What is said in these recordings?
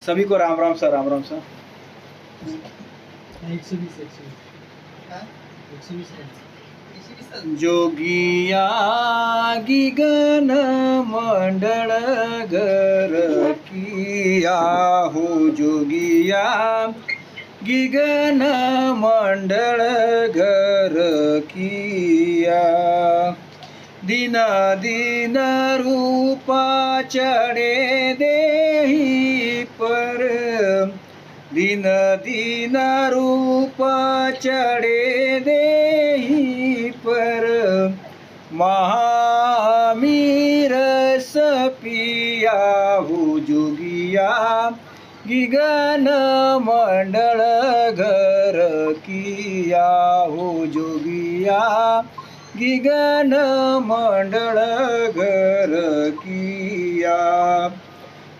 सभी को Ram Ram sir, Ram Ram sir. 120 जोगिया गिगन मंडल घर किया हो, जोगिया गिगन मंडल घर किया। दिन दिन रूपा चढ़े देहि पर, दिन दिन रूप चढ़े देहि पर। महामीर सपिया हो, जोगिया गिगन मंडल घर किया हो, जोगिया गिगन मंडल घर किया।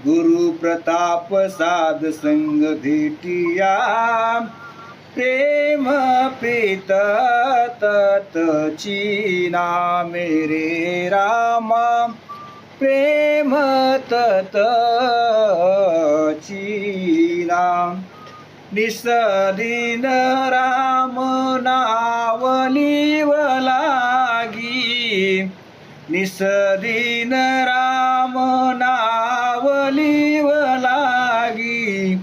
गुरु प्रताप साध संग भेटिया, प्रेम प्रीत तत चीना मेरे रामा, प्रेम तत चीना। निसदीन राम नावलीव लागी, निसदीन राम नावलीव लागी।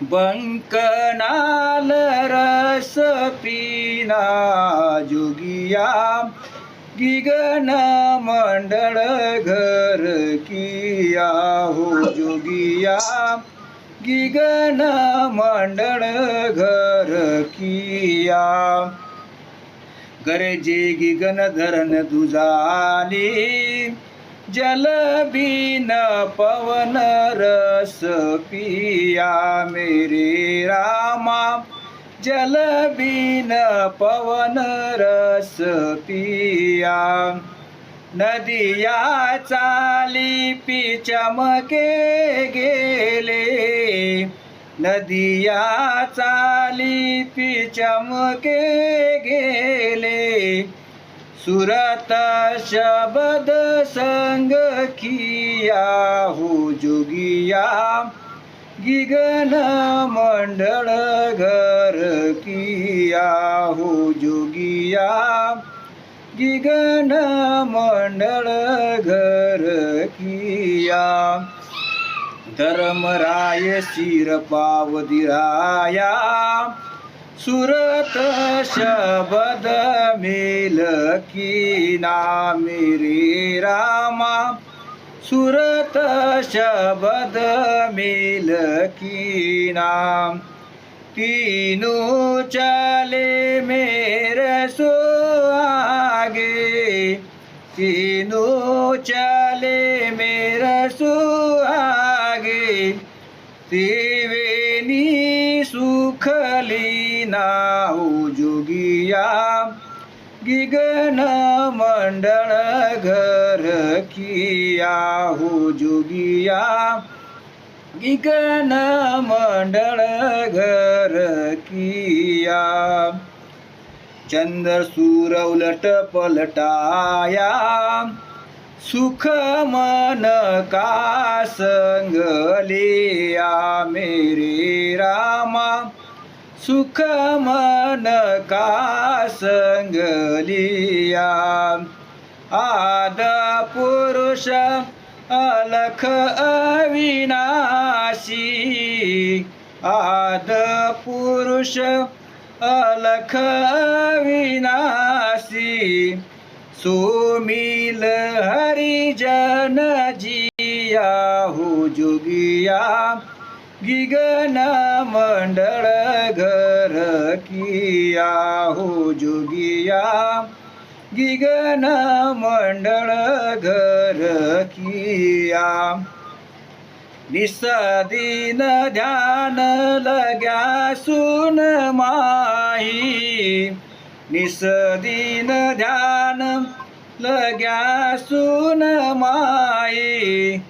बंकनाल रस पीना, जोगिया गिगन मंडल घर किया हो, जोगिया गिगन मंडल घर किया। गरजे गिगन धरन दुजाली, जल बिन पवन रस पिया मेरे रामा, जल बिन पवन रस पिया। नदिया चाली पी चमके गेले, नदिया चाली पी चमके गेले। सुरत शब्द संग किया हो, जोगिया गिगन मंडल घर किया हो, जोगिया गिगन मंडल घर किया। धर्मराय सिर पावदिराया, सुरत शब्द मेल कीना मेरे रामा, सुरत शब्द मेल कीना। तीनों चले मेरे सो आगे, तीनों चले मेरे सो आगे। त्रिवेणी सुख लीना हो, जोगिया गिगन मंडल घर किया हो, जोगिया गिगन मंडल घर किया। चंद्र सूर उलट पलटाया, सुख मन का संग लिया मेरे रामा, सुख मन का संग लिया। आद पुरुष अलख अविनाशी, आद पुरुष अलख अविनाशी। सोमिल हरिजन जिया हो, जोगिया गिगन मंडल घर किया हो, जोगिया गिगन मंडल घर किया। निसदीन ध्यान लग्या सुन माही, निसदीन ध्यान लग्या सुन माई।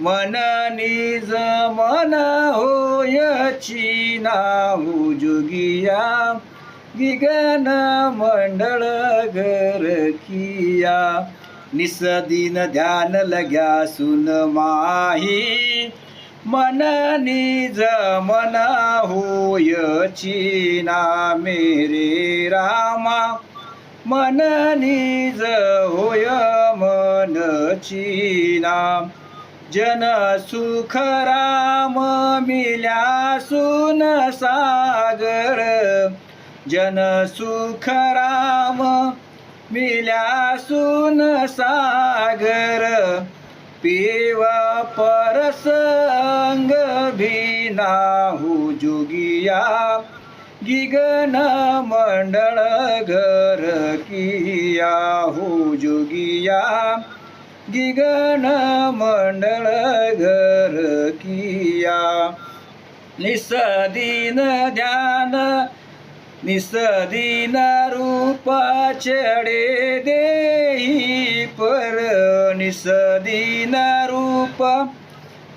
मन निज मन होयची नाहू, जोगिया गिगन मंडल घर किया। निसदीन ध्यान लग्या सुन माही, मन निज मन होयची ना मेरे रामा, मन निज होय मनची ना. जन सुख राम मिल्यासून सागर, जन सुख राम मिल्यासून सागर. पीव परसंग भिनाहू जोगिया, गिगन मंडळ घर किया हो जोगिया, गिगन मंडळ घर किया. निसदीन ध्यान निसदीन रूप चढे देही पर, निसदीन रूप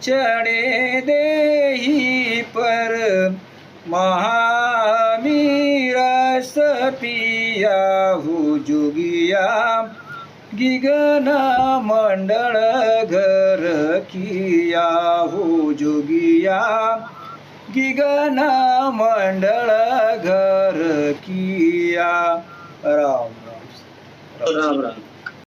चढे देही पर. महामीर पिया हो जोगिया, गिगन मंडळ घर किया हो जोगिया, गिगन मंडळ घर किया. राम राम. राम राम.